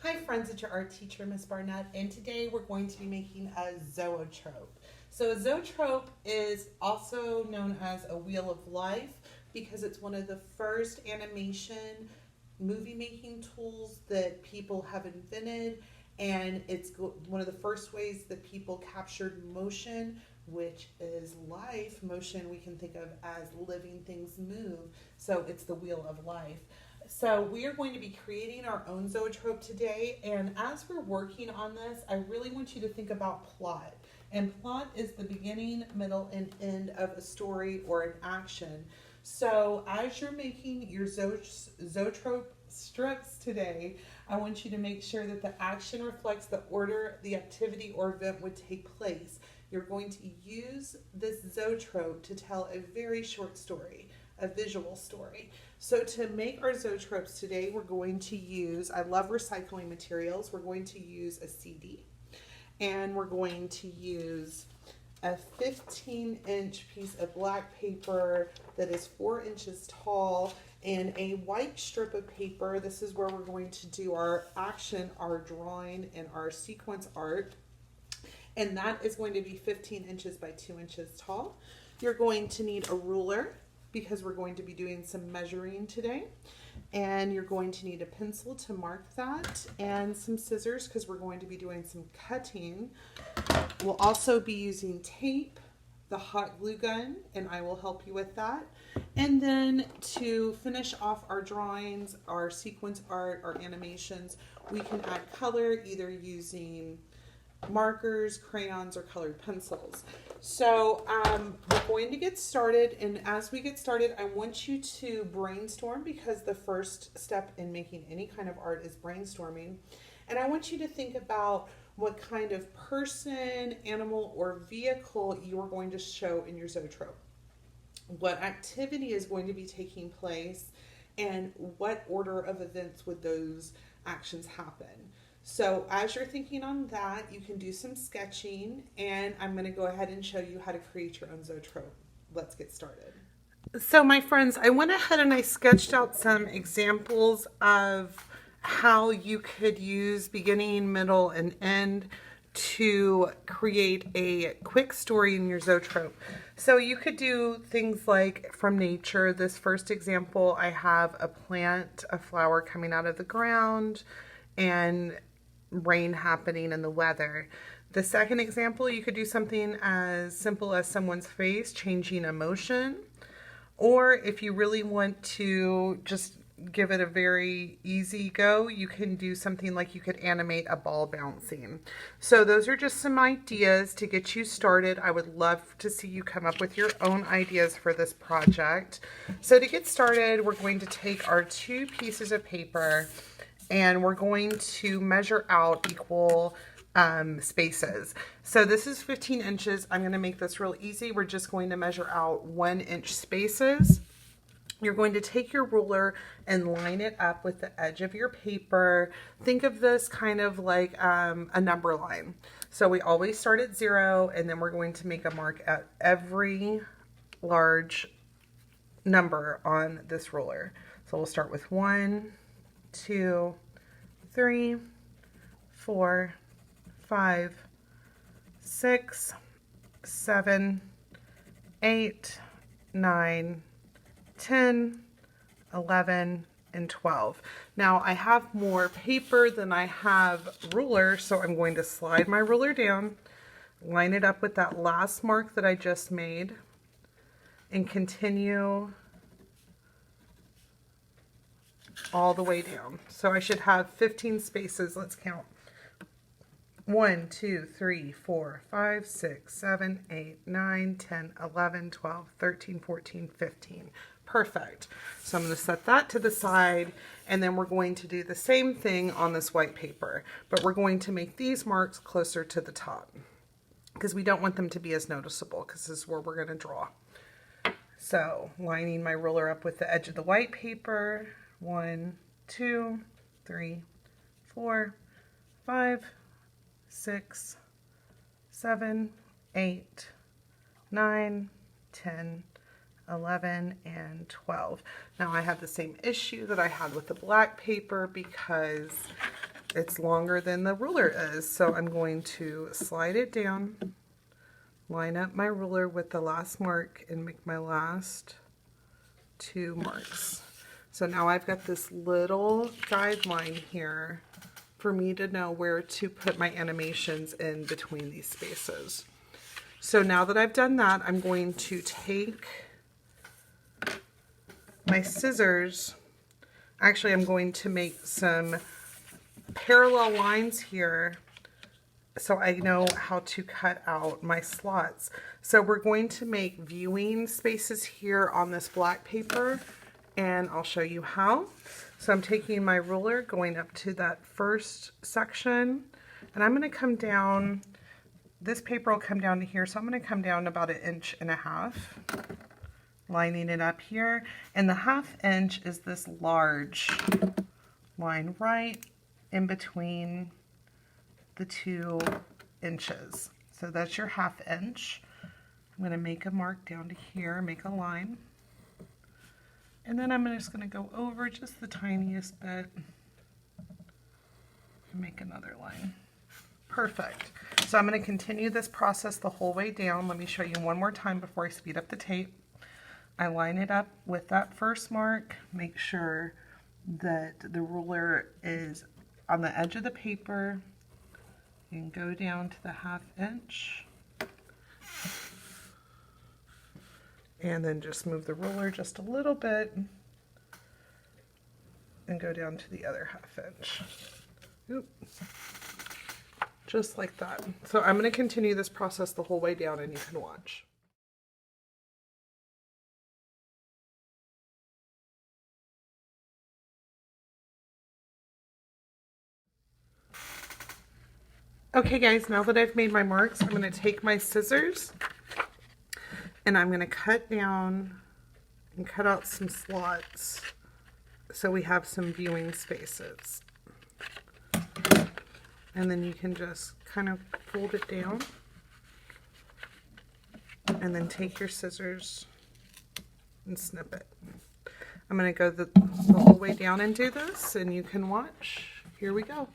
Hi friends, it's your art teacher, Miss Barnett, and today we're going to be making a zoetrope. So a zoetrope is also known as a wheel of life because it's one of the first animation movie making tools that people have invented, and it's one of the first ways that people captured motion, which is life. Motion we can think of as living things move, so it's the wheel of life. So we are going to be creating our own zoetrope today, and as we're working on this, I really want you to think about plot. And plot is the beginning, middle, and end of a story or an action. So as you're making your zoetrope strips today, I want you to make sure that the action reflects the order the activity or event would take place. You're going to use this zoetrope to tell a very short story, a visual story. So to make our zoetropes today, we're going to use, I love recycling materials, we're going to use a CD, and we're going to use a 15-inch piece of black paper that is 4 inches tall and a white strip of paper. This is where we're going to do our action, our drawing, and our sequence art. And that is going to be 15 inches by 2 inches tall. You're going to need a ruler because we're going to be doing some measuring today. And you're going to need a pencil to mark that and some scissors because we're going to be doing some cutting. We'll also be using tape, the hot glue gun, and I will help you with that. And then to finish off our drawings, our sequence art, our animations, we can add color either using markers, crayons, or colored pencils. So we're going to get started, and as we get started, I want you to brainstorm because the first step in making any kind of art is brainstorming. And I want you to think about what kind of person, animal, or vehicle you are going to show in your zoetrope. What activity is going to be taking place, and what order of events would those actions happen. So as you're thinking on that, you can do some sketching, and I'm going to go ahead and show you how to create your own zoetrope. Let's get started. So my friends, I went ahead and I sketched out some examples of how you could use beginning, middle, and end to create a quick story in your zoetrope. So you could do things like from nature. This first example, I have a plant, a flower coming out of the ground, and rain happening in the weather. The second example, you could do something as simple as someone's face changing emotion. Or if you really want to just give it a very easy go, you can do something like you could animate a ball bouncing. So those are just some ideas to get you started. I would love to see you come up with your own ideas for this project. So to get started, we're going to take our 2 pieces of paper and we're going to measure out equal spaces. So this is 15 inches. I'm going to make this real easy. We're just going to measure out 1-inch spaces. You're going to take your ruler and line it up with the edge of your paper. Think of this kind of like a number line. So we always start at 0, and then we're going to make a mark at every large number on this ruler. So we'll start with 1, 2, 3, 4, 5, 6, 7, 8, 9, 10, 11, and 12. Now I have more paper than I have ruler, so I'm going to slide my ruler down, line it up with that last mark that I just made, and continue all the way down. So I should have 15 spaces. Let's count. 1, 2, 3, 4, 5, 6, 7, 8, 9, 10, 11, 12, 13, 14, 15. Perfect. So I'm going to set that to the side, and then we're going to do the same thing on this white paper, but we're going to make these marks closer to the top because we don't want them to be as noticeable because this is where we're going to draw. So lining my ruler up with the edge of the white paper. 1, 2, 3, 4, 5, 6, 7, 8, 9, 10, 11, and 12. Now I have the same issue that I had with the black paper because it's longer than the ruler is. So I'm going to slide it down, line up my ruler with the last mark, and make my last 2 marks. So now I've got this little guideline here for me to know where to put my animations in between these spaces. So now that I've done that, I'm going to take my scissors. Actually, I'm going to make some parallel lines here so I know how to cut out my slots. So we're going to make viewing spaces here on this black paper, and I'll show you how. So I'm taking my ruler, going up to that first section, and I'm going to come down. This paper will come down to here, so I'm going to come down about 1.5 inches, lining it up here. And the 1/2 inch is this large line right in between the 2 inches. So that's your 1/2 inch. I'm going to make a mark down to here, make a line. And then I'm just going to go over just the tiniest bit and make another line. Perfect. So I'm going to continue this process the whole way down. Let me show you one more time before I speed up the tape. I line it up with that first mark, make sure that the ruler is on the edge of the paper, and go down to the 1/2 inch. And then just move the ruler just a little bit and go down to the other 1/2 inch. Oop. Just like that. So I'm going to continue this process the whole way down, and you can watch. Okay guys, now that I've made my marks, I'm going to take my scissors and I'm going to cut down and cut out some slots so we have some viewing spaces. And then you can just kind of fold it down and then take your scissors and snip it. I'm going to go the whole way down and do this, and you can watch. Here we go.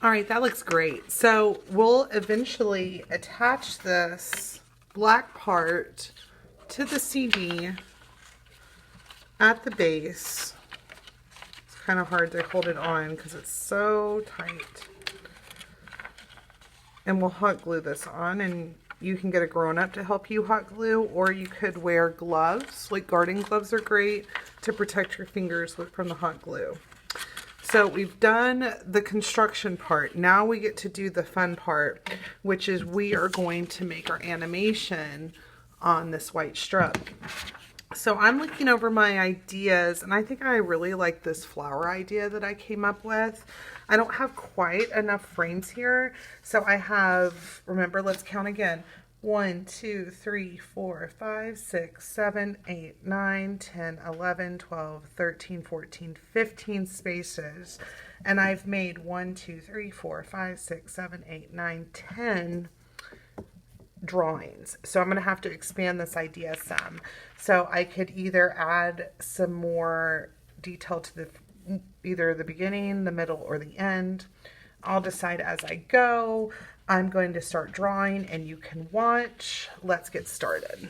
All right, that looks great. So we'll eventually attach this black part to the CD at the base. It's kind of hard to hold it on because it's so tight. And we'll hot glue this on, and you can get a grown-up to help you hot glue, or you could wear gloves, like garden gloves are great to protect your fingers from the hot glue. So we've done the construction part. Now we get to do the fun part, which is we are going to make our animation on this white strip. So I'm looking over my ideas, and I think I really like this flower idea that I came up with. I don't have quite enough frames here, so I have, remember, let's count again. 1, 2, 3, 4, 5, 6, 7, 8, 9, 10, 11, 12, 13, 14, 15 spaces. And I've made 1, 2, 3, 4, 5, 6, 7, 8, 9, 10 drawings. So I'm going to have to expand this idea some. So I could either add some more detail to either the beginning, the middle, or the end. I'll decide as I go. I'm going to start drawing and you can watch. Let's get started.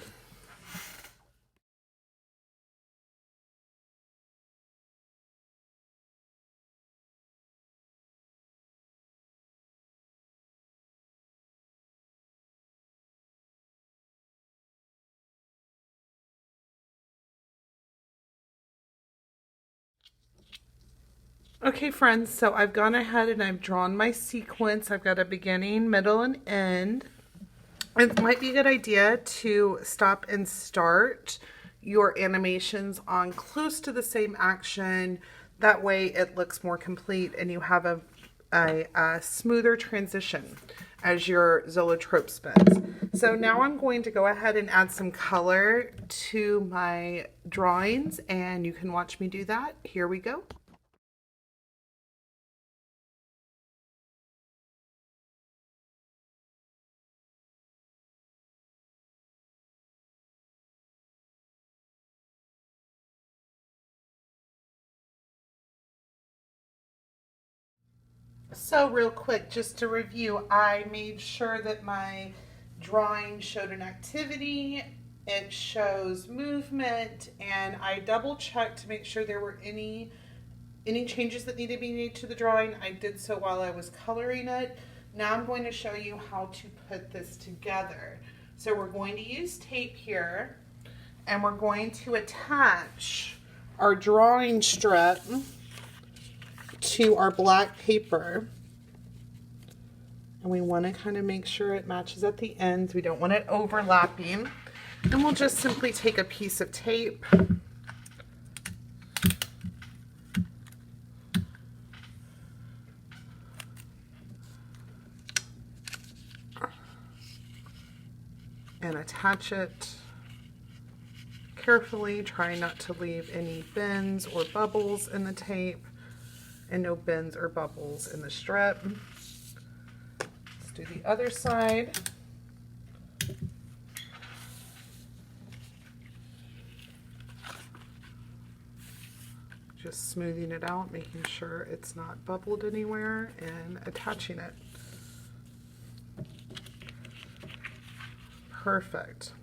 Okay friends, so I've gone ahead and I've drawn my sequence. I've got a beginning, middle, and end. It might be a good idea to stop and start your animations on close to the same action. That way it looks more complete and you have a smoother transition as your zoetrope spins. So now I'm going to go ahead and add some color to my drawings, and you can watch me do that. Here we go. So real quick, just to review, I made sure that my drawing showed an activity, it shows movement, and I double checked to make sure there were any changes that needed to be made to the drawing. I did so while I was coloring it. Now I'm going to show you how to put this together. So we're going to use tape here, and we're going to attach our drawing strip to our black paper. And we want to kind of make sure it matches at the ends. We don't want it overlapping. And we'll just simply take a piece of tape and attach it carefully, trying not to leave any bends or bubbles in the tape, and no bends or bubbles in the strip. Let's do the other side. Just smoothing it out, making sure it's not bubbled anywhere, and attaching it. Perfect.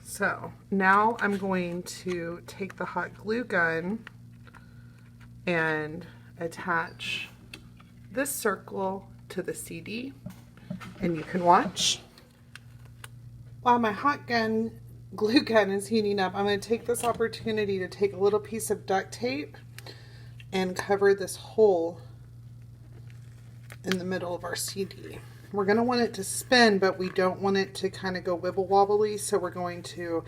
So now I'm going to take the hot glue gun and attach this circle to the CD, and you can watch. While my glue gun is heating up, I'm going to take this opportunity to take a little piece of duct tape and cover this hole in the middle of our CD. We're going to want it to spin, but we don't want it to kind of go wibble wobbly, so we're going to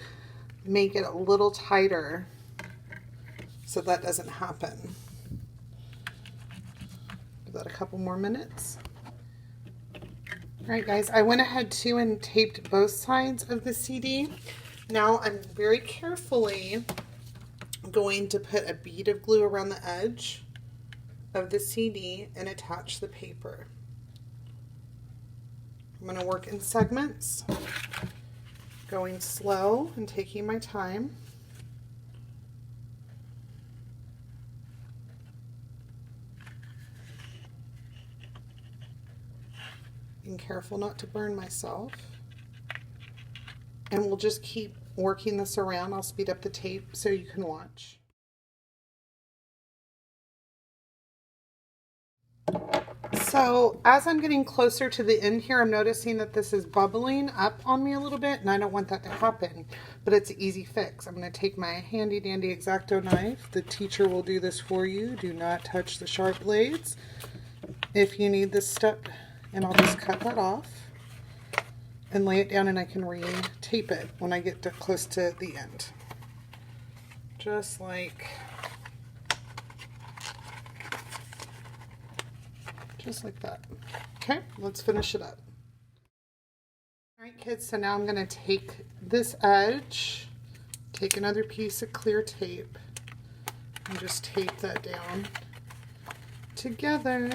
make it a little tighter so that doesn't happen. Give that a couple more minutes. Alright guys, I went ahead too and taped both sides of the CD. Now I'm very carefully going to put a bead of glue around the edge of the CD and attach the paper. I'm going to work in segments, going slow and taking my time. Being careful not to burn myself. And we'll just keep working this around. I'll speed up the tape so you can watch. So as I'm getting closer to the end here, I'm noticing that this is bubbling up on me a little bit, and I don't want that to happen, but it's an easy fix. I'm going to take my handy dandy X-Acto knife. The teacher will do this for you. Do not touch the sharp blades if you need this step, and I'll just cut that off and lay it down, and I can re-tape it when I get close to the end. Just like that. Okay, let's finish it up. All right, kids, so now I'm going to take this edge, take another piece of clear tape, and just tape that down together.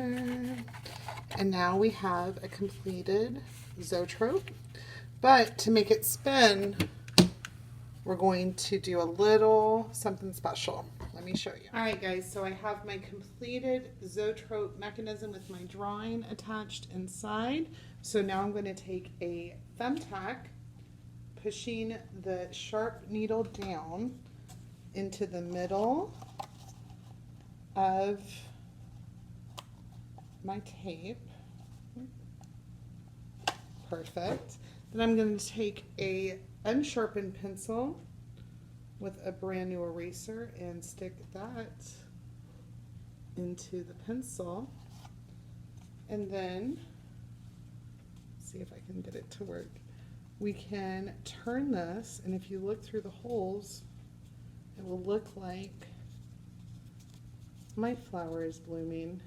And now we have a completed zoetrope. But to make it spin, we're going to do a little something special. Let me show you. All right, guys, so I have my completed zoetrope mechanism with my drawing attached inside. So now I'm going to take a thumbtack, pushing the sharp needle down into the middle of my tape. Perfect. Then I'm going to take a unsharpened pencil with a brand new eraser and stick that into the pencil, and then see if I can get it to work. We can turn this, and if you look through the holes, it will look like my flower is blooming.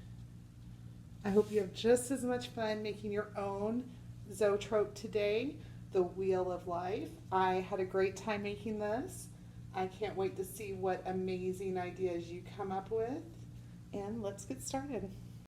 I hope you have just as much fun making your own zoetrope today, the Wheel of Life. I had a great time making this. I can't wait to see what amazing ideas you come up with, and let's get started.